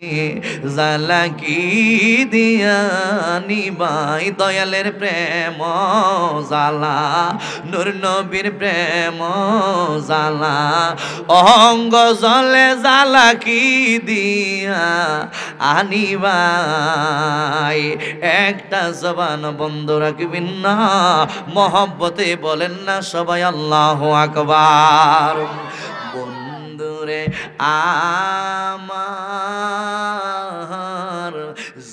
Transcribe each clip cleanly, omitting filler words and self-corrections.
জালা কি দিয়া নিবাই দয়ালের প্রেম জালা নূর নবীর প্রেম জালা অঙ্গ জলে জালা কি দিয়া আনিবাই একটা জবান বন্ধ রাখবেন না মহব্বতে বলেন না সবাই আল্লাহু আকবার বন্ধুরে আমার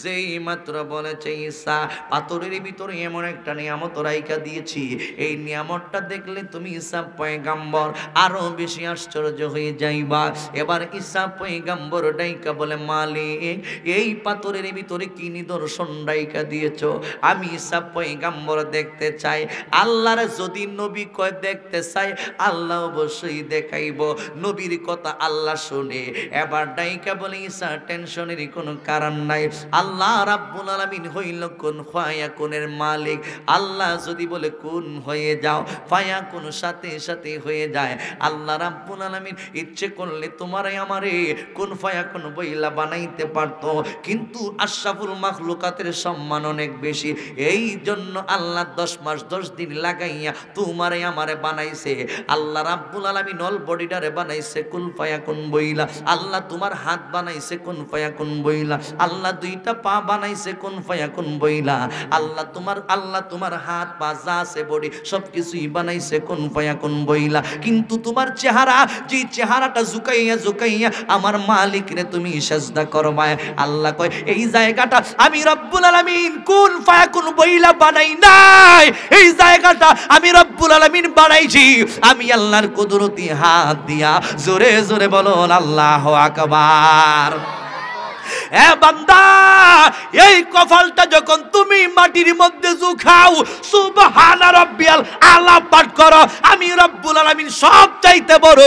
যেই মাত্র বলেছে ঈসা পাথরের ভিতরে এমন একটা নিয়ামত রাইখা দিয়েছি এই নিয়ামতটা দেখলে তুমি ঈসা পয়গাম্বর আরো বেশি আশ্চর্য হয়ে যাইবা এবার ঈসা পয়গাম্বর ডাইকা বলে মালিক এই পাথরের ভিতরে কি নিদর্শন রাইখা দিয়েছো আমি ঈসা পয়গাম্বর দেখতে চাই আল্লাহর যদি নবী কয় দেখতে চাই আল্লাহ অবশ্যই দেখাইব নবীর কথা আল্লাহ শুনে এবার ডাইকা বলে ঈসা টেনশনের কোনো কারণ নাই আল্লাহ রাব্বুল আলামিন হইল কোন ফায়াকুনের মালিক আল্লাহ যদি বলে কোন হয়ে যাও ফায়াকুন সাথে সাথে হয়ে যায় আল্লাহ রাব্বুল আলামিন ইচ্ছে করলে তোমারে আমারে কোন ফায়াকুন বইলা বানাইতে পারতো কিন্তু আশরাফুল মাখলুকাতের সম্মান অনেক বেশি এই জন্য আল্লাহ 10 মাস 10 দিন লাগাইয়া তোমারে আমারে বানাইছে আল্লাহ রাব্বুল আলামিন অল বডিটারে বানাইছে কুন ফায়াকুন বইলা আল্লাহ তোমার হাত বানাইছে কুন ফায়াকুন বইলা আল্লাহ দুইটা পা বানাইছে কুন ফায়াকুন বইলা আল্লাহ তোমার হাত পা যা আছে বডি সবকিছুই বানাইছে কুন ফায়াকুন বইলা কিন্তু তোমার চেহারা যে চেহারাটা ঝুকাইয়া আমার মালিক রে তুমি সিজদা করবা আল্লাহ কয় এই জায়গাটা আমি রব্বুল আলামিন কুন ফায়াকুন বইলা বানাই নাই এই জায়গাটা আমি রব্বুল আলামিন বানাইছি আমি আল্লাহর কুদরতি হাত দিয়া জোরে জোরে বলো আল্লাহু আকবার এ বান্দা এই কপালটা যখন তুমি মাটির মধ্যে ঝুঁকাও সুবহানা রাব্বিয়াল আলা পাঠ করো আমি রব্বুল আলামিন সব চাইতে বড়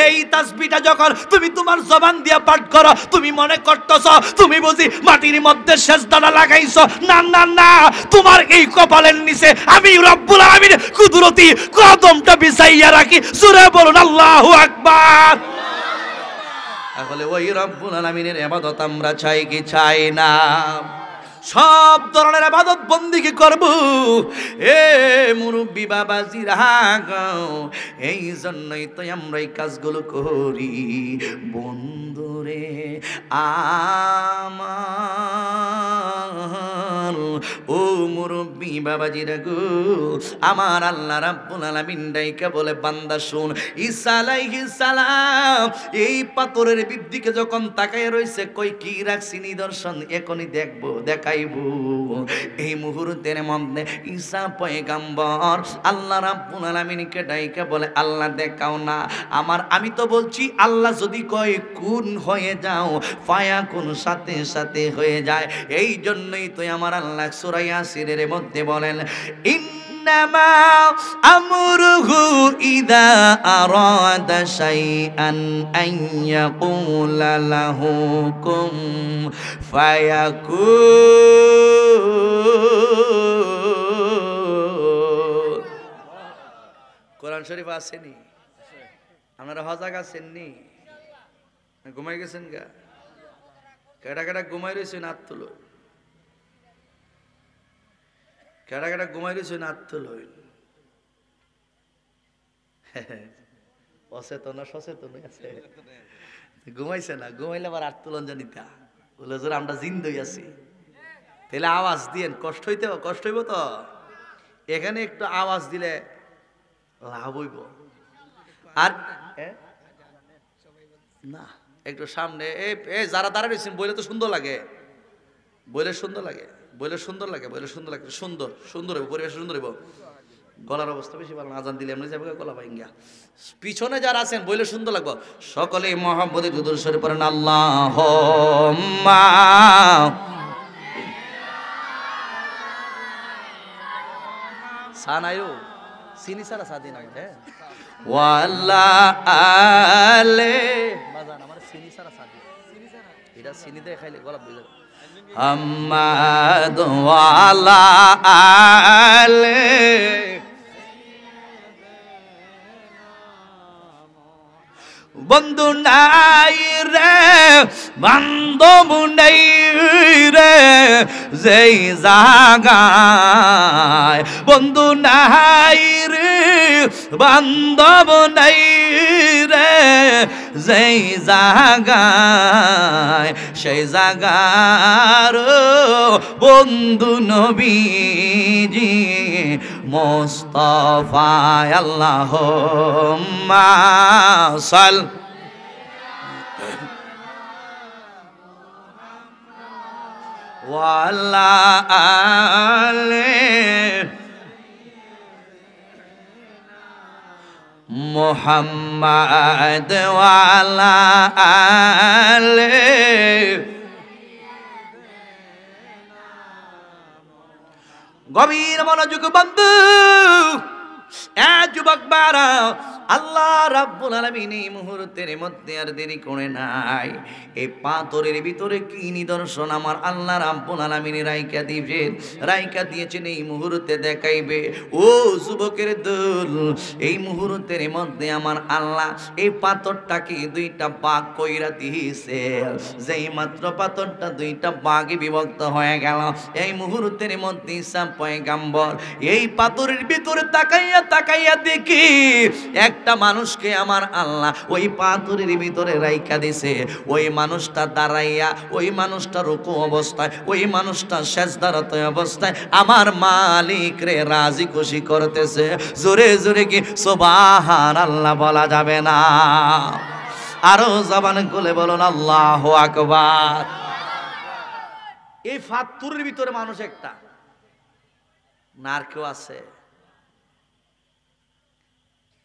এই তাসবিহটা যখন তুমি তোমার জবান দিয়ে পাঠ করো তুমি মনে করতেছো তুমি বুঝি মাটির মধ্যে সিজদাটা লাগাইছো না না না তোমার এই কপালের নিচে আমি রব্বুল আলামিন কুদরতি কদমটা বিছাইয়া রাখি জোরে বলুন আল্লাহু আকবার তাহলে ওই রব্বুল আলামিনের ইবাদত আমরা চাই কি চাই না সব ধরনের ইবাদত বন্দেগী করব এ মুরব্বি বাবাজিরা এই জন্যই তো আমরা এই কাজগুলো করি বন্ধুরে আমার ও মুরব্বি বাবাজিরা গো আমার আল্লাহ রাব্বুল আলামিন ডাইকা বলে বান্দা শুন ঈসা আলাইহিস সালাম এই পাথরের দিকে যখন তাকায় রইছে কই কি রাখছি নিদর্শন এখনই দেখবো দেখাইবো এই মুহূর্তের মধ্যে ঈসা পয়গাম্বর আল্লাহ রাব্বুল আলামিনকে ডাইকা বলে আল্লাহ দেখাও না আমি তো বলছি আল্লাহ যদি কয় কুন হয়ে যাও ফায়াকুন সাথে সাথে হয়ে যায় এই জন্যই তো আমার আল্লাহ সূরা ইয়াসিনের মধ্যে বলেন ইন্নামা আমরুহু ইযা আরাদা শাইআন আন ইয়াকুলা লাহু কুন ফায়াকুন কোরআন শরীফ আসেনি আপনারা হজাগ আছেননি ঘুমাই গেছেন গা কেডা কেডা ঘুমাই রয়েছেন হাত তুলো কেডা কেডা ঘুমাই রয়েছেন হাত তুলো অচেতন সচেতন আছে ঘুমাইছে না ঘুমাইলে আবার হাত তুলন জানিতা বলে জোর আমরা জিন্দই আছি তাহলে আওয়াজ দিয়েন কষ্ট হইব তো এখানে একটু আওয়াজ দিলে লাভ হইব আর না একটু সামনে এই যারা দাঁড়া রয়েছেন বইলে তো সুন্দর লাগে বইলে সুন্দর লাগে সুন্দর হইব পরিবেশ সুন্দর হইব গলার অবস্থা বেশি ভালো আজান দিলে এমনি যাবে গলা ভাঙ্গা পিছনে যারা আছেন বইলে সুন্দর লাগবো সকলে মহব্বতে দুরূদ শরীফ পড়েন আল্লাহুম্মা সানায়ো সিনি সারা সাদিন আগে ওয়ালা আলে বাজান আমার সিনি সারা সাদিন এটা সিনি দিয়ে খাইলে গলা বুঝে যাবে হাম্মাদ ওয়ালা আলে বন্ধু নাই রে বান্ধব নাই রে যেই জাগায়, বন্ধু নাই রে বান্ধব নাই রে যেই জাগায়, সেই জাগার বন্ধু নবীজি মুস্তাফা। আল্লাহুম্মা সাল ওয়ালা আলে মুহাম্মাদ ওয়ালা আলে। গভীর মনোযোগ বন্ধু, যুবক বারা, আল্লাহ রাব্বুল আলামিন এই মুহূর্তের মধ্যে আর দেরি করে নাই। এই পাথরের ভিতরে কি নিদর্শন আমার আল্লাহ রাব্বুল আলামিন রাইকা দিবেন, রাইকা দিয়েছেন এই মুহূর্তে দেখাইবে। ও যুবকের দল, এই মুহূর্তের মধ্যে আমার আল্লাহ এই পাথরটাকে দুইটা ভাগ কইরা দিয়েছে। যেই মাত্র পাথরটা দুইটা ভাগে বিভক্ত হয়ে গেল, এই মুহূর্তের মধ্যে ঈসা পয়গাম্বর এই পাথরের ভিতরে তাকাইয়া তাকাইয়া দেখি একটা মানুষকে আমার আল্লাহ ওই পাথরের ভিতরে রাইখা দিছে। ওই মানুষটা দাঁড়াইয়া, ওই মানুষটা রুকু অবস্থায়, ওই মানুষটা সেজদারত অবস্থায় আমার মালিক রে রাজি খুশি করতেছে। জোরে জোরে কি সুবহানাল্লাহ বলা যাবে না? আরো জবান খুলে বলুন আল্লাহু আকবার। এই পাথরের ভিতরে মানুষ একটা না আর কেউ আছে?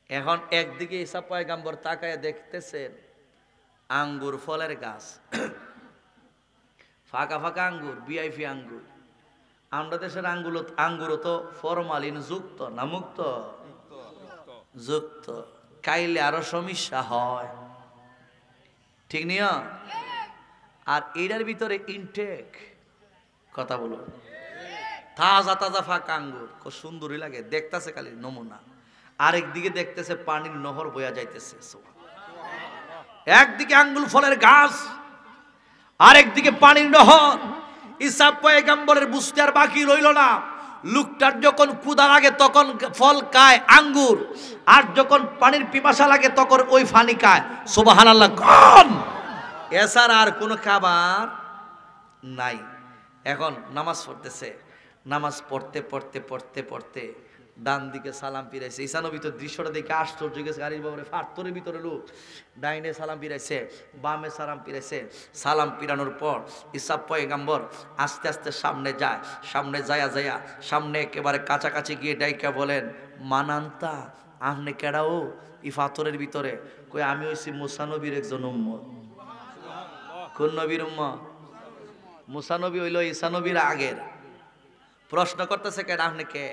এখন একদিকে ঈসা পয়গাম্বর তাকায় দেখতেছেন আঙ্গুর ফলের গাছ, ফাঁকা ফাঁকা আঙ্গুর, ভিআইপি আঙ্গুর। আমরা দেশের আঙ্গুরও তো ফরমালিন যুক্ত না মুক্ত? যুক্ত। খাইলে আরো সমস্যা হয়, ঠিক নিয়া? আর এটার ভিতরে ইনটেক, কথা বলুন, তাজা তাজা ফাঁকা আঙ্গুর, খুব সুন্দরই লাগে দেখতেছে, খালি নমুনা। আরেকদিকে দেখতেছে পানির নহর বয়া যাইতেছে। একদিকে আঙ্গুর ফলের গাছ, আরেকদিকে পানির নহর। ঈসা পয়গম্বরের বুঝতে আর বাকি রইল না। লোকটার যখন ক্ষুধা লাগে তখন ফল খায় আঙ্গুর, আর যখন পানির পিপাসা লাগে তখন ওই পানি খায়। সুবহানাল্লাহ কোন এছাড়া আর কোনো খাবার নাই। এখন নামাজ পড়তেছে, নামাজ পড়তে পড়তে পড়তে পড়তে ডান দিকে সালাম ফিরাইছে। ঈসা নবী তো দৃশ্যটা দেখে আশ্চর্য গেছে, গাড়ির বাবরে ফাটতরের ভিতরে লোক, ডাইনে সালাম ফিরাইছে, বামে সালাম ফিরাইছে। সালাম ফিরানোর পর ঈসা পয়গাম্বর আস্তে আস্তে সামনে যায়, সামনে যায়া যায়া সামনে একেবারে কাছাকাছি গিয়ে ডাইকা বলেন, মানান্তা আপনি কেডাও ই ফাতরের ভিতরে? কই আমি হইছি মুসা নবীর একজন উম্মত। কোন নবীর উম্মত? মুসা নবী হইল ঈসা নবীর আগের। প্রশ্ন করতেছে কেডা আপনি কে?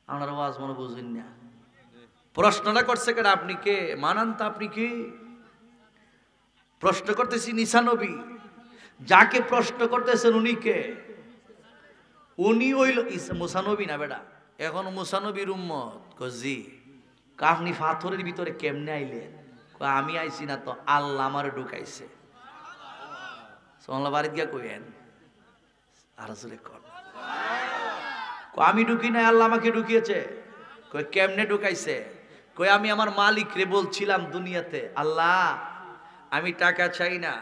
আমার আওয়াজ মনে বুঝুন না। প্রশ্নটা করছে কেডা আপনি কে? মানান্তা আপনি কি? প্রশ্ন করতেছি ঈসা নবী। যাকে প্রশ্ন করতেছেন উনি কে? উনি হইল মুসা নবী না বেটা? এখন মুসা নবীর উম্মত। জি। আপনি পাথরের ভিতরে কেমনে আইলেন? আমি আইছি না তো, আল্লাহ আমারে ঢুকাইছে। সোমলা বাড়িতে গিয়া কইেন আর কর, আমি ঢুকি নাই, আল্লাহ আমাকে ঢুকিয়েছে। কই কেমনে ঢুকাইছে? কই আমি আমার মালিক রে বলছিলাম দুনিয়াতে, আল্লাহ আমি টাকা চাই না,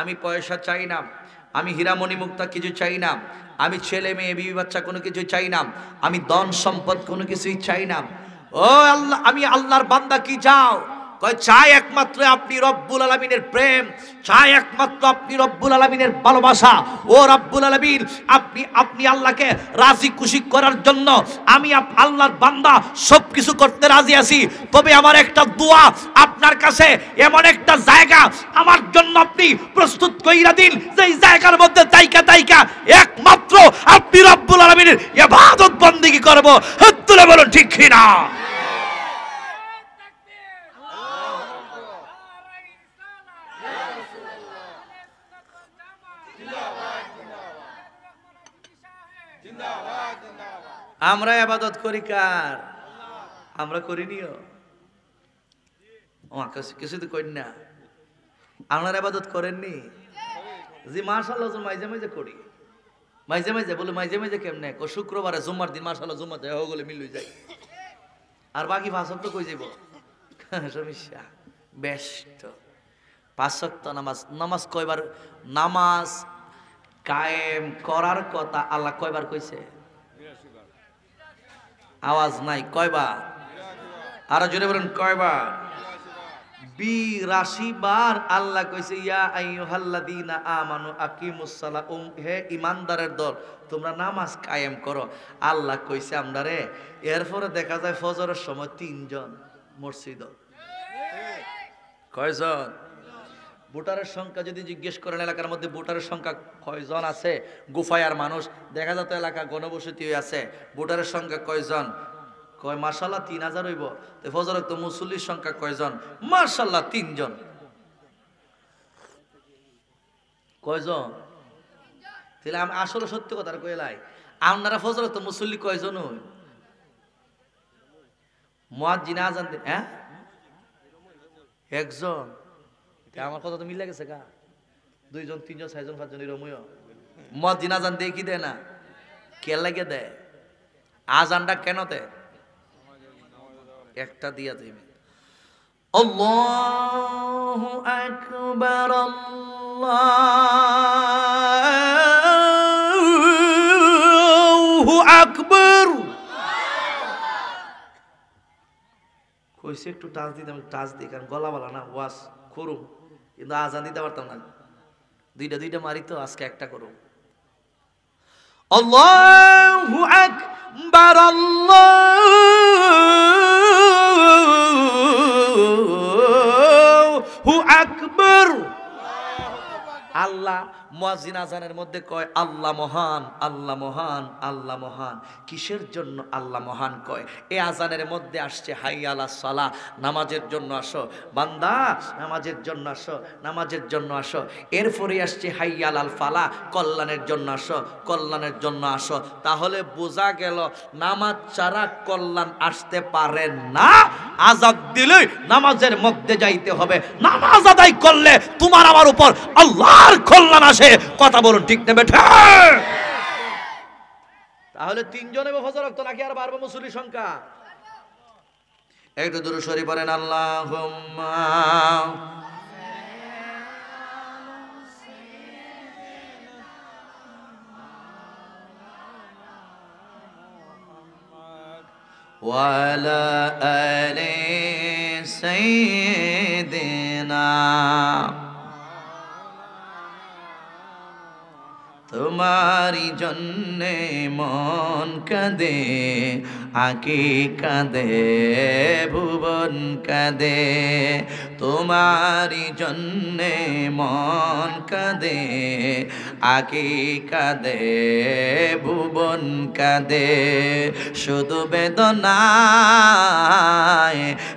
আমি পয়সা চাই না, আমি হীরামণি মুক্তা কিছু চাই না, আমি ছেলে মেয়ে বিবি বাচ্চা কোনো কিছু চাই না, আমি ধন সম্পদ কোনো কিছুই চাই না। ও আল্লাহ, আমি আল্লাহর বান্দা, কি চাও? কয় চাই একমাত্র আপনি রব্বুল আলামিনের প্রেম, চাই একমাত্র আপনি রব্বুল আলামিনের ভালোবাসা। ও রব্বুল আলামিন, আপনি আল্লাহকে রাজি খুশি করার জন্য আমি আল্লাহর বান্দা সবকিছু করতে রাজি আছি। তবে আমার একটা দোয়া আপনার কাছে, এমন একটা জায়গা আমার জন্য আপনি প্রস্তুত কইরা দিন, যেই জায়গার মধ্যে তাইকা একমাত্র আপনি রব্বুল আলামিনের ইবাদত বندگی করব। হাত তুলে বলুন ঠিক কি না? আমরা ইবাদত করি কার? আমরা করিনিও। কিছু তো করেন না, আপনার ইবাদত করেননি? জি মাশাআল্লাহ, মাঝে মাঝে করি, মাঝে মাঝে বলে মাঝে মাঝে কেমনে শুক্রবারে জুম্মার দিন মাশাআল্লাহ জুম্মা যায় ওগুলো মিল যায়, আর বাকি 5 ওয়াক্ত কই যাব? সমস্যা ব্যস্ত। 5 ওয়াক্ত নামাজ কয়বার? নামাজ কায়েম করার কথা আল্লাহ কয়বার কইছে? আওয়াজ নাই, কয়বার? আরো জোরে বলেন কয়বার? 82 বার আল্লাহ কইছে ইয়া আইয়ুহাল্লাযীনা আমানু আকিমুস সালাহ, হে ঈমানদারের দল তোমরা নামাজ কায়েম করো। আল্লাহ কইছে আমরারে। এরপরে দেখা যায় ফজরের সময় 3 জন মসজিদ। কয়জন? ভোটারের সংখ্যা যদি জিজ্ঞেস করেন এলাকার মধ্যে ভোটারের সংখ্যা কয়জন আছে, গুফায়ার মানুষ দেখা যেত এলাকা গণবসতি হয়ে আছে, ভোটারের সংখ্যা কয়জন? কয় মাশাআল্লাহ 3000 হইব। তো ফজরে তো মুসল্লির সংখ্যা কয়জন? মাশাআল্লাহ 3 জন। কয়জন? তাহলে আমি আসলে সত্যি কথা কইলাই, আপনারা ফজরে তো মুসল্লি কয়জন হই? মুয়াজ্জিন আযান দেন, হ্যাঁ একজন। আমার কথা তো মিলে গেছে গা, 2 জন 3 জন 6 জন 5 জন এরমইও। মুয়াজ্জিন আযান দেয় কি দেয় না? কে লাগে দেয়? আযানটা কেন দেয়? একটা দিয়া দিবে, আল্লাহু আকবার আল্লাহু আকবার। কইছে একটু টাচ দিতাম, টাচ দিই কারণ গলা বালা না, ওয়াজ করুম কিন্তু আজান দিতে পারতাম না, দুইটা মারি তো, আজকে একটা করুম। আল্লাহু আকবার আল্লাহু আকবার। আল্লাহ মুয়াজ্জিন আযানের মধ্যে কয় আল্লাহ মহান, আল্লাহ মহান, আল্লাহ মহান। কিসের জন্য আল্লাহ মহান কয়? এই আযানের মধ্যে আসছে হাইয়া আলাস সালাহ, নামাজের জন্য আসো বান্দা, নামাজের জন্য আসো, নামাজের জন্য আসো। এরপরে আসছে হাইয়া আলাল ফালাহ, কল্যাণের জন্য আসো, কল্যাণের জন্য আসো। তাহলে বোঝা গেল নামাজ ছাড়া কল্যাণ আসতে পারে না। আযান দিলে নামাজের মধ্যে যাইতে হবে, নামাজ আদায় করলে তোমার আমার উপর আল্লাহর কল্যাণ আসে। কথা বলুন ঠিক না বেঠা? তাহলে 3 জন এবং ফজর ওয়াক্ত নাকি আর বাড়বে মুসল্লির সংখ্যা? একটু দুরূদ শরীফ পড়েন, আল্লাহুম্মা ওয়া আলা আলি সাইয়্যিদিনা। তোমারি জন্যে মন কাঁদে, আঁকি কাঁদে, ভুবন কাঁদে। তোমারি জন্যে মন কাঁদে, আঁকি কাঁদে, ভুবন কাঁদে। শুধু বেদনায়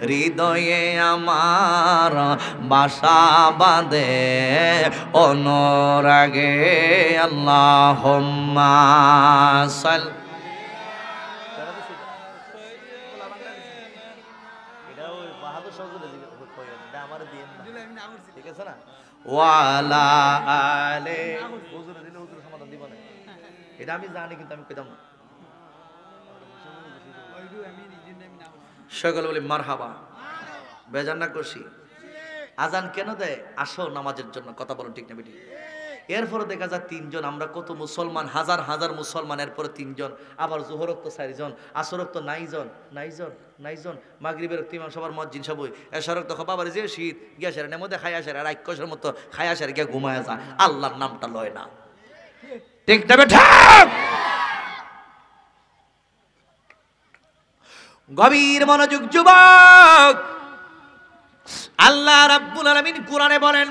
হৃদয়ে আমার বাসা বাঁধে, অনুরাগে আল্লাহুম্মা সাল। ঠিক আছে না? ওয়ালা আলে হুজুর দিলে হুজুর সমাধান দিব না, এটা আমি জানি কিন্তু আমি কইতাম না। সকল বলি মারহাবা, বেজান না করছি। আজান কেন দেয়? আসো নামাজের জন্য। কথা বলুন ঠিক না বেটি? এরপরে দেখা যায় 3 জন। আমরা কত মুসলমান, হাজার হাজার মুসলমান, এরপরে 3 জন। আবার জোহরক তো 4 জন, আসরক তো 9 জন, 9 জন, 9 জন। মাগরিবের ইমাম সবার মসজিদ সবই, এশারক তো বাবার যে শীত গ্যাসের নেমধ্যে খাই আসার আর রাক্ষসের মতো খাই আসার গিয়া ঘুমায় যা, আল্লাহর নামটা লয় না। ঠিক না বেঠা? গভীর মনোযোগ যুবক। আল্লাহ রাব্বুল আলামিন কোরআনে বলেন,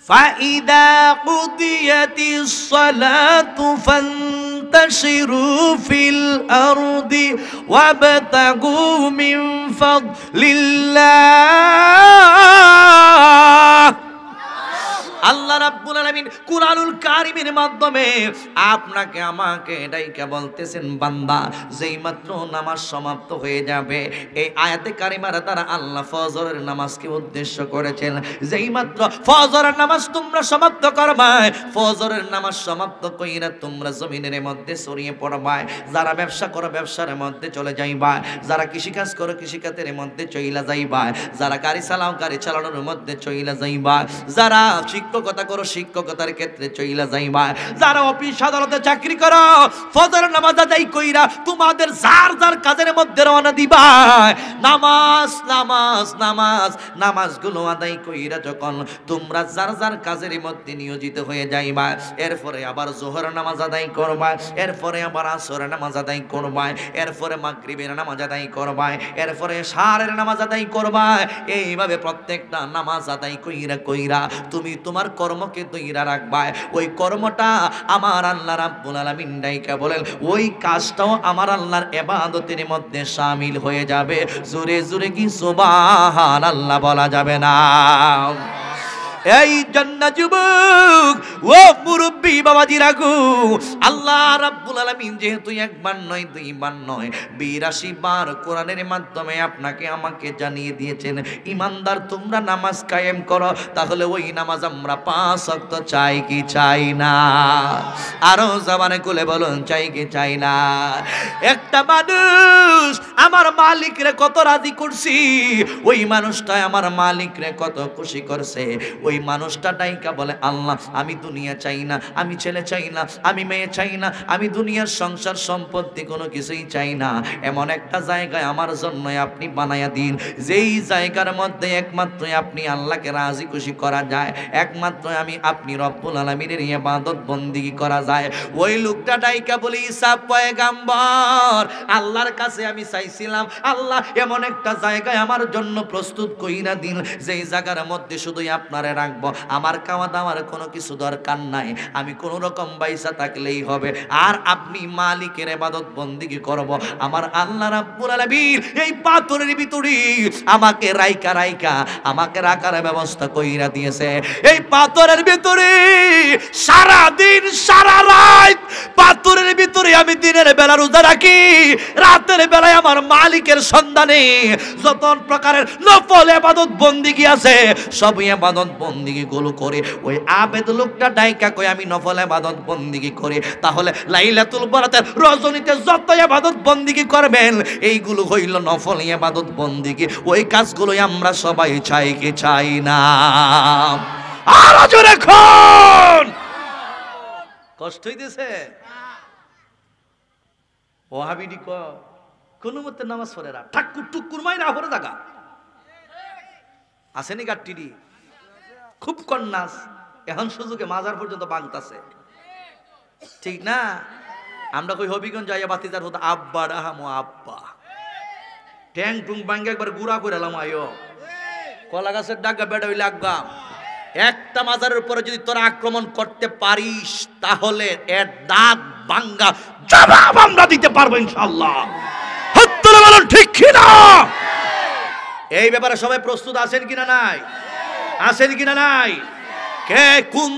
ফাইদা কুদিয়াতিস সালাতু ফান্তাশিরু ফিল আরদি ওয়াবতাগু মিন ফাদলিল্লাহ। আল্লাহ রাব্বুল আলামিন কুরআনুল কারীমের মাধ্যমে আপনাকে আমাকে ডাইকা বলতেছেন, বান্দা যেই মাত্র নামাজ সমাপ্ত হয়ে যাবে, এই আয়াতে কারিমার দ্বারা আল্লাহ ফজরের নামাজকে উদ্দেশ্য করেছেন। যেই মাত্র ফজরের নামাজ তোমরা সমাপ্ত করবে, ফজরের নামাজ সমাপ্ত কইরা তোমরা জমিনের মধ্যে ছড়িয়ে পড়বা। যারা ব্যবসা করো ব্যবসার মধ্যে চলে যাইবা, যারা কৃষিকাজ করো কৃষিকাজের মধ্যে চইলা যাইবা, যারা গাড়ি চালাও গাড়ি চালানোর মধ্যে চইলা যাইবা, যারা শিক্ষকতা করো শিক্ষকতার ক্ষেত্রে চইলা যাইবা, যারা অফিস আদালতে চাকরি করো ফজর নামাজ আদায় কইরা তোমাদের যার যার কাজের মধ্যে রওনা দিবা। নামাজ নামাজ নামাজ নামাজগুলো আদায় কইরা যখন তোমরা যার যার কাজের মধ্যে নিয়োজিত হয়ে যাইবা, এরপরে আবার জোহর নামাজ আদায় করবা, এরপরে আবার আসর নামাজ আদায় করবা, এরপরে মাগরিবের নামাজ আদায় করবা, এরপরে শারের নামাজ আদায় করবা। এইভাবে প্রত্যেকটা নামাজ আদায় কইরা কইরা তুমি তোমার কর্মকে দইরা রাখবা। ওই কর্মটা আমার আল্লাহ রাব্বুল আলামিন ডাইকা বলেন, ওই কাজটাও আমার আল্লাহর ইবাদতের মধ্যে শামিল হয়ে যাবে। জোরে জোরে কি সুবহানাল্লাহ বলা যাবে না? এই জান্নাত যুবক ও মুরব্বি বাবাজি রাখো, আল্লাহ রাব্বুল আলামিন যেহেতু একবার নয় দুইবার নয় 82 বার কোরআনের মাধ্যমে আপনাকে আমাকে জানিয়ে দিয়েছেন, ইমানদার তোমরা নামাজ কায়েম করো। তাহলে ওই নামাজ আমরা 5 ওয়াক্ত চাই কি চাই না? আরো জবানে খুলে বলুন, চাই কি চাই না? একটা মানুষ আমার মালিক রে কত রাজি করছি, ওই মানুষটা আমার মালিক রে কত খুশি করছে। ওই মানুষটা ডাইকা বলে, আল্লাহ আমি দুনিয়া চাই না, আমি ছেলে চাই না, আমি মেয়ে চাই না, আমি দুনিয়ার সংসার সম্পত্তি কোনো কিছুই চাই না। এমন একটা জায়গায় আমার জন্য আপনি বানায়া দিন, যেই জায়গার মধ্যে একমাত্র আপনি আল্লাহকে রাজি খুশি করা যায়, একমাত্র আমি আপনি রব্বুল আলামিনের ইবাদত বন্দেগী করা যায়। ওই লোকটা ডাইকা বলে, ঈসা পয়গাম্বর আল্লাহর কাছে আমি চাইছিলাম, আল্লাহ এমন একটা জায়গায় আমার জন্য প্রস্তুত কইরা দিন, যেই জায়গার মধ্যে শুধুই আপনারে রাখবো, আমার খাওয়া দাওয়ার কোনো কিছু দরকার নাই, আমি কোনো রকম বাইসা থাকলেই হবে, আর আপনি মালিকের ইবাদত বন্দেগী করব। আমার আল্লাহ রাব্বুল আলামিন এই পাথরের ভিতরে আমাকে রাইকা রাইকা আমাকে রাখার ব্যবস্থা কইরা দিয়েছে। এই পাথরের ভিতরে সারা দিন সারা রাত পাথরের ভিতরে আমি দিনের বেলা রোজা রাখি, রাতের বেলায় আমার মালিকের সন্ধানে যত প্রকারের নফল ইবাদত বন্দেগী আছে সব ইবাদত বন্দেগী গুলো করে। ওই আবেদ লোকটা ডাইকা কই, আমি নফল ইবাদত বন্দেগী করি। তাহলে লাইলাতুল বরাতের রজনীতে যত ইবাদত বন্দেগী করবেন এইগুলো হইল নফল ইবাদত বন্দেগী। ওই কাজগুলোই আমরা সবাই চাই কি চাই না? আরো জোরে কোন কষ্ট হইতেছে? ওয়াহাবিডি ক কোন মতে নামাজ পড়ে না, ঠাকুর টুকুর মাই না পড়ে থাকা আসেনি গাট্টিডি খুব কন্যাস এখন সুযোগে মাজার পর্যন্ত বাংতাছে, ঠিক না? আমরা কই হবিগঞ্জ যাইয়া বাতিজার হতো আব্বা ডাহামো আব্বা ট্যাং টুং বাঙ্গে একবার গুড়া করে এলাম, আয়ো কলা গাছের ডাগা বেড়া হইলে আগাম। একটা মাজারের উপরে যদি তোরা আক্রমণ করতে পারিস তাহলে এর দাঁত ভাঙ্গা জবাব আমরা দিতে পারবো ইনশাআল্লাহ। হাততালি বলুন ঠিক কিনা? এই ব্যাপারে সবাই প্রস্তুত আছেন কিনা নাই? আছেন কিনা নাই? কে কোন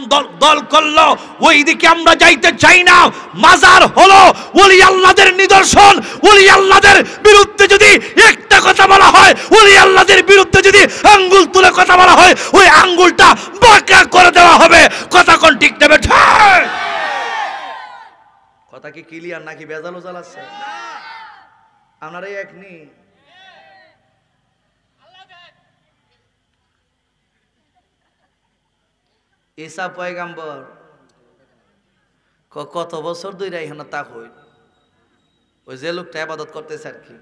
দল করলো ওই দিকে আমরা যাইতে চাই না। মাজার হলো ওলি আল্লাহদের নিদর্শন। ওলি আল্লাহদের বিরুদ্ধে যদি একটা কথা বলা হয়, ওলি আল্লাহদের বিরুদ্ধে যদি আঙ্গুল তুলে কথা বলা হয়, ওই আঙ্গুলটা বাঁকা করে দেওয়া হবে। কথা কোন ঠিক নেবে? কথা কি ক্লিয়ার নাকি বেজাল ওজাল আছে? আপনারা এক নি ঈসা পয়গাম্বর কত বছর ধরে এখানে তা হই, ওই যে লোকটা ইবাদত করতেছে আর কি,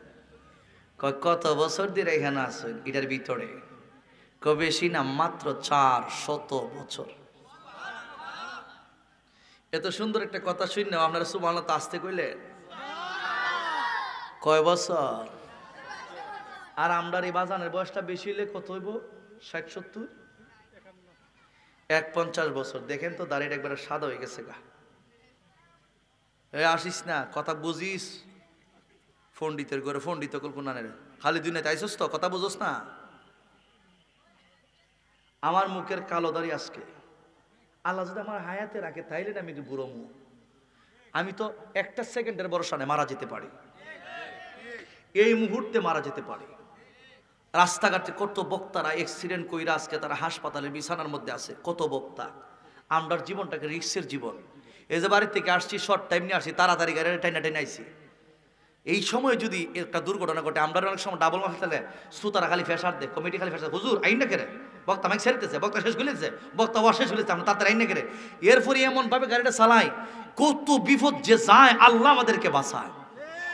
কত বছর ধরে এখানে আসেন এটার ভিতরে? বেশি না, মাত্র 400 বছর। এত সুন্দর একটা কথা শুনে আপনারা সুবহানাল্লাহ তো আসতে কইলেন। কয় বছর? আর আমরা এই বাজানের বয়সটা বেশি হইলে কত হইব? 60-70 51 বছর। দেখেন তো দাঁড়িয়ে একবারে সাদা হয়ে গেছে গা। আসিস না, কথা বুঝিস? পণ্ডিতের ঘরে পণ্ডিত কল্পনানের খালি দুনিয়াতে আইসস তো, কথা বুঝোস না? আমার মুখের কালো দাড়ি আজকে আল্লাহ যদি আমার হায়াতে রাখে তাইলে না আমি বুড়ো মু, আমি তো একটা সেকেন্ডের ভরসায় মারা যেতে পারি, এই মুহূর্তে মারা যেতে পারি। রাস্তাঘাটে কত বক্তারা অ্যাক্সিডেন্ট কইরা আজকে তারা হাসপাতালের বিছানার মধ্যে আছে, কত বক্তা। আমরার জীবনটাকে রিক্সের জীবন। এই যে বাড়ির থেকে আসছি, শর্ট টাইম নিয়ে আসছি, তাড়াতাড়ি গাড়ি টাইনা টাইনা আইছি। এই সময় যদি একটা দুর্ঘটনা ঘটে, আমরা অনেক সময় ডাবল মাফি তাহলে শ্রোতারা খালি ফেসার দেয়, কমিটি খালি ফেসার, হুজুর আইন না কেড়ে, বক্তা আমাকে ছেড়েছে, বক্তা শেষ করেছে, বক্তা অশেষ করেছে, আমরা তাড়াতাড়ি আইন না কেড়ে। এরপরে এমন ভাবে গাড়িটা চালাই, কত বিপদ যে যায়, আল্লাহ আমাদেরকে বাঁচায়।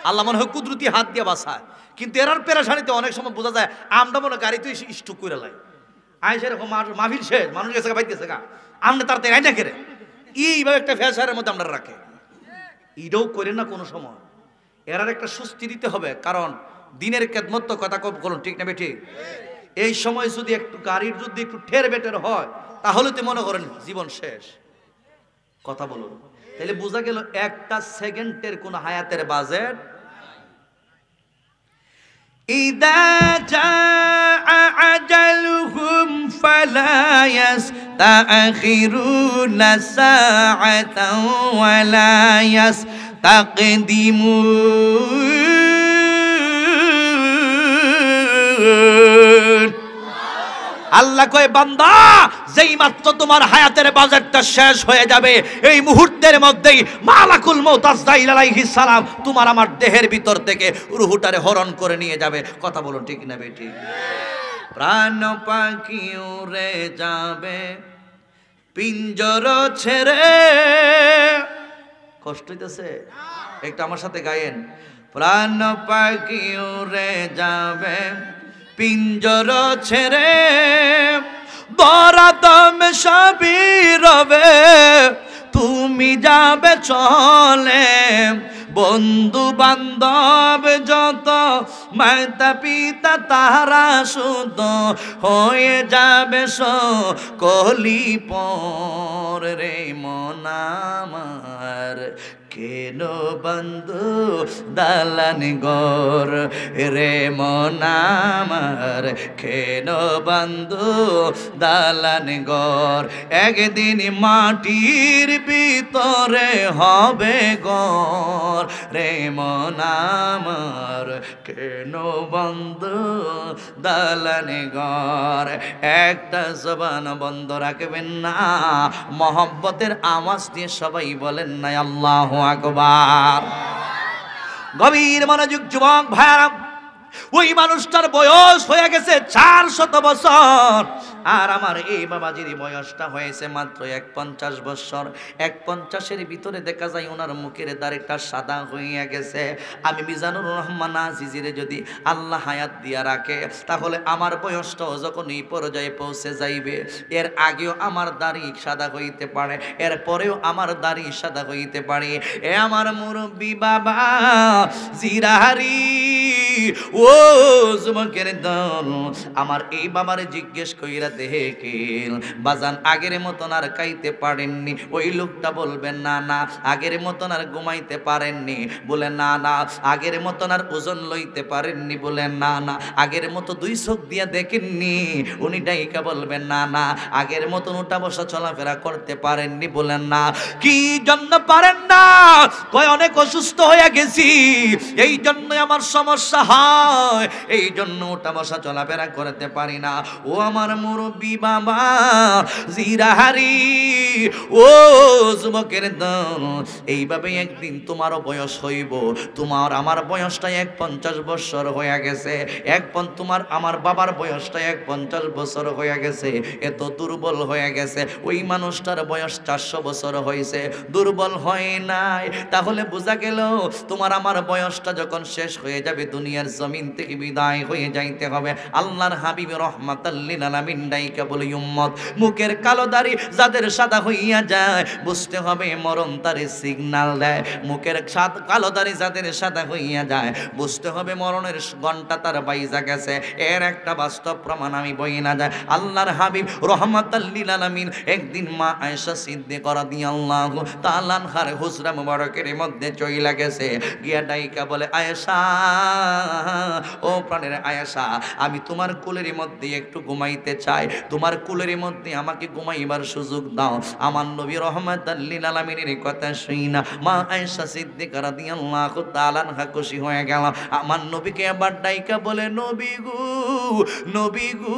আল্লাহ মনে হয় কুদরতি হাত দিয়ে বাঁচায়, কিন্তু এরার পেরেশানিতে অনেক সময় বোঝা যায় আমরা মনে গাড়ি তুই স্টুক করে লাই, আয় সেরকম মাহফিল শেষ, মানুষ গেছে বাইতেছে গা, আমরা তাড়াতাড়ি আইন না কেড়ে। এইভাবে একটা ফেসারের মধ্যে আমরা রাখে, এটাও করে না কোনো সময়। এরার একটা স্বস্তি দিতে হবে, কারণ দিনের খেদমত তো কথা বলুন, ঠিক না বেঠিক? এই সময় যদি একটু গাড়ির যদি একটু ঠের বেটের হয়, তাহলে তো মনে করেন জীবন শেষ। কথা বলুন, তাহলে বোঝা গেল একটা সেকেন্ডের কোন হায়াতের বাজেট। ইদা জাআ আজালুহুম ফালা ইস্তাখিরুনা সাআতান ওয়ালা ইস্তাকদিমুন। আল্লাহ কয়, বান্দা যেই মাত্র তোমার হায়াতের বাজেটটা শেষ হয়ে যাবে, এই মুহূর্তের মধ্যেই মালাকুল মউত আজরাইল আলাইহিস সালাম তোমার আমার দেহের ভিতর থেকে রূহটারে হরণ করে নিয়ে যাবে। কথা বলুন, ঠিক না বেটি? প্রাণ পাখি উড়ে যাবে পিঞ্জর ছেড়ে। কষ্ট হইতেছে? একটু আমার সাথে গায়েন। প্রাণ পাখি উড়ে যাবে পিঞ্জর ছেড়ে, বরাদম সবই রবে, তুমি যাবে চলে। বন্ধু বান্ধব যত, মাতা পিতা তারা শুদ্ধ হয়ে যাবে সকলি পর। রে মন আমার কেন বন্ধু দালান ঘর, রে মন আমার কেন বন্ধু দালান ঘর। একদিন মাটির ভিতরে হবে ঘর, রে মন আমার কেন বন্ধু দালান ঘর। একটা জবান বন্ধ রাখবেন না, মহব্বতের আওয়াজ দিয়ে সবাই বলেন না আল্লাহু আকবার। গভীর মনোযোগ যুবক ভাইরা, ওই মানুষটার বয়স হয়ে গেছে 400 বছর, আর আমার এই বাবাজির বয়সটা হয়েছে মাত্র 51 বছর। 51-এর ভিতরে দেখা যায় ওনার মুখের দাড়িটা সাদা হইয়া গেছে। আমি মিজানুর রহমান আজিজিরে যদি আল্লাহ হায়াত দিয়া রাখে, তাহলে আমার বয়সটাও যখন এই পর্যায়ে পৌঁছে যাইবে, এর আগেও আমার দাড়ি সাদা হইতে পারে, এর পরেও আমার দাড়ি সাদা হইতে পারে। এ আমার মুরব্বী বাবা জিরাহারি, ও যুবকের দল, আমার এই বাবারে জিজ্ঞেস কইরা দেখেন, বাজান আগের মতন আর খাইতে পারেননি? ওই লোকটা বলবেন না না। আগের মতন আর ঘুমাইতে পারেননি? বলে না না। আগের মতন আর ওজন লইতে পারেননি? বলে না না। আগের মতো 2 চোখ দিয়া দেখেননি? উনি ডাইকা বলবেন না না। আগের মতন উঠা বসা চলাফেরা করতে পারেননি? বলেন না। কি জন্য পারেন না? কয় অনেক অসুস্থ হয়ে গেছি, এই জন্য আমার সমস্যা হয়, এই জন্য উঠা বসা চলাফেরা করতে পারি না। ও আমার মুরব্বী বাবা জিরাহারি, ও যুবকের দল, এইভাবে একদিন তোমারও বয়স হইব। তোমার আমার বয়সটা 51 বছর হয়ে গেছে, তোমার আমার বাবার বয়সটা 51 বছর হয়ে গেছে। এত দুর্বল হয়ে গেছে। ওই মানুষটার বয়স 400 বছর হয়েছে, দুর্বল হয় নাই। তাহলে বোঝা গেল তোমার আমার বয়সটা যখন শেষ হয়ে যাবে, দুনিয়ার জমিন থেকে বিদায় হয়ে যাইতে হবে। আল্লাহর হাবিব রাহমাতাল লিল আলামিন ডাইকা বলে, উম্মত মুখের কালো দাড়ি যাদের সাদা হইয়া যায়, বুঝতে হবে মরণ তারে সিগন্যাল দেয়। মুখের কালো দাড়ি যাদের সাদা হইয়া যায়, বুঝতে হবে মরণের ঘন্টা তার বাইজা গেছে। এর একটা বাস্তব প্রমাণ আমি বই না যায়। আল্লাহর হাবিব রাহমাতাল লিল আলামিন একদিন মা আয়েশা সিদ্দিকা রাদিয়াল্লাহু তাআলা আনহার হুজরা মুবারকের মধ্যে চইলা গেছে, গিয়া ডাইকা বলে, আয়েশা ও প্রাণের আয়েশা, আমি তোমার কোলের মধ্যে একটু ঘুমাইতে চাই, তোমার কোলের মধ্যে আমাকে ঘুমাইবার সুযোগ দাও। আমার নবী রহমাতাল লিল আলামিনের কথা শুইনা মা আয়েশা সিদ্দিকা রাদিয়াল্লাহু তাআলা আনহা খুশি হয়ে গেল। আমার নবীকে আবার ডাইকা বলে, নবী গো, নবী গো,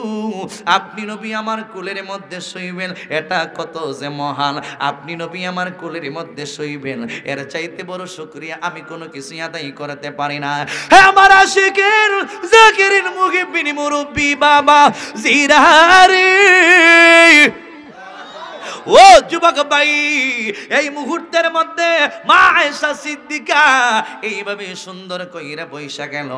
আপনি নবী আমার কোলের মধ্যে শুইবেন, এটা কত যে মহান। আপনি নবী আমার কোলের মধ্যে শুইবেন, এর চাইতে বড় শুকরিয়া আমি কোনো কিছু আদায় করতে পারি না। হে আমার আশিকের জাকিরিন মুহিব্বিন মুরব্বি বাবা জিরারে, ও যুবক ভাই, এই মুহূর্তের মধ্যে মা আয়েশা সিদ্দিকা এইভাবে সুন্দর কইরা বইসা গেল।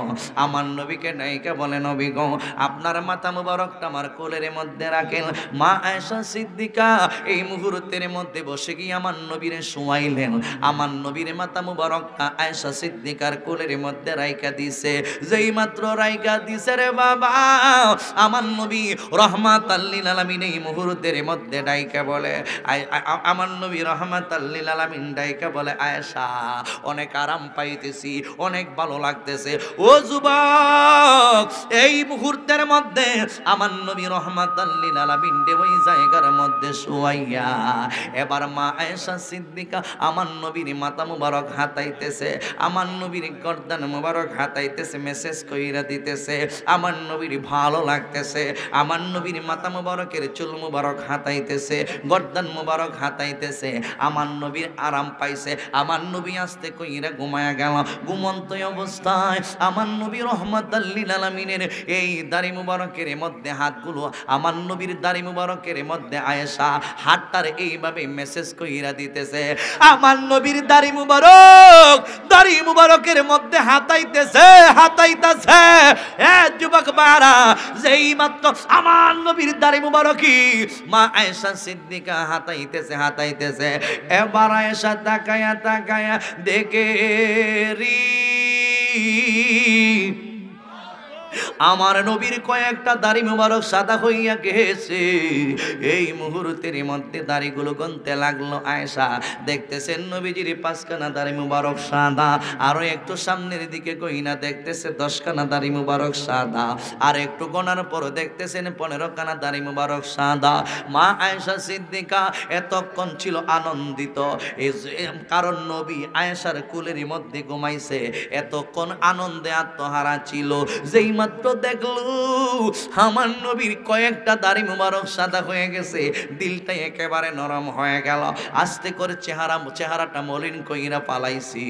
আমার নবীকে নাইকা বলে, নবী গো, আপনার মাথা মুবারকটা আমার কোলের মধ্যে রাখেন। মা আয়েশা সিদ্দিকা এই মুহূর্তের মধ্যে বসে গিয়ে আমার নবীরে শোয়াইলেন। আমার নবীর মাথা মুবারকটা আয়েশা সিদ্দিকার কোলের মধ্যে রাইকা দিছে। যেই মাত্র রাইকা দিছে রে বাবা, আমার নবী রহমাতাল লিল আলামিন এই মুহূর্তের মধ্যে ডাইকা বলে, আমার নবী রহমাতাল লিল আলামিন ডাইকা বলে, আয়েশা অনেক আরাম পাইতেছি, অনেক ভালো লাগতেছে। ও যুবক, এই মুহূর্তের মধ্যে আমার নবী রহমাতাল লিল আলামিন ওই জায়গার মধ্যে শুয়াইয়া এবার মা আয়েশা সিদ্দিকা আমার নবীর মাথা মুবারক হাতাইতেছে, আমার নবীর গর্দান মুবারক হাতাইতেছে, মেসেজ কইরা দিতেছে আমার নবীর ভালো লাগতেছে। আমার নবীর মাথা মুবারকের চুল মুবারক হাতাইতেছে, গর্দান মুবারক হাতাইতেছে, আমার নবীর আরাম পাইছে। আমার নবী আস্তে কইরা ঘুমায়া গেল। ঘুমন্ত অবস্থায় আমার নবী রহমাতাল লিল আলামিনের এই দাড়ি মুবারকের মধ্যে হাতগুলো আমার নবীর দাড়ি মুবারকের মধ্যে আয়েশা হাতটার এইভাবে মেসেজ কইরা দিতেছে। আমার নবীর দাড়ি মুবারকের মধ্যে হাতাইতেছে, হাতাইতেছে। এ যুবক বারা, যেই মাত্র আমার নবীর দাড়ি মুবারকি মা আয়েশা সিদ্দিকা হাতাইতেছে, হাতাইতেছে, এবার আয়েশা তাকায়া তাকায়া দেখে রি আমার নবীর কয়েকটা দাড়ি মুবারক সাদা হইয়া গেছে। এই মুহূর্তের মধ্যে দাড়িগুলো গনতে লাগলো। আয়েশা দেখতেছেন নবীজির 5খানা দাড়ি মুবারক সাদা, আরো একটু সামনের দিকে গইনা দেখতেছে 10খানা দাড়ি মুবারক সাদা, আর একটু গোনার পর দেখতেছেন 15খানা দাড়ি মুবারক সাদা। মা আয়েশা সিদ্দিকা এতক্ষণ ছিল আনন্দিত, কারণ নবী আয়েশার কুলের মধ্যে ঘুমাইছে। এতক্ষণ আনন্দে আত্মহারা ছিল। যেই মাত্র দেখলো আমার নবীর কয়েকটা দাড়ি মুবারক সাদা হয়ে গেছে, দিলটা একেবারে নরম হয়ে গেল। আস্তে করে চেহারাটা মলিন কইরা পালাইছি।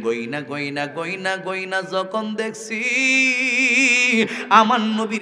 গইনা গইনা গইনা গইনা যখন দেখছি আমার নবীর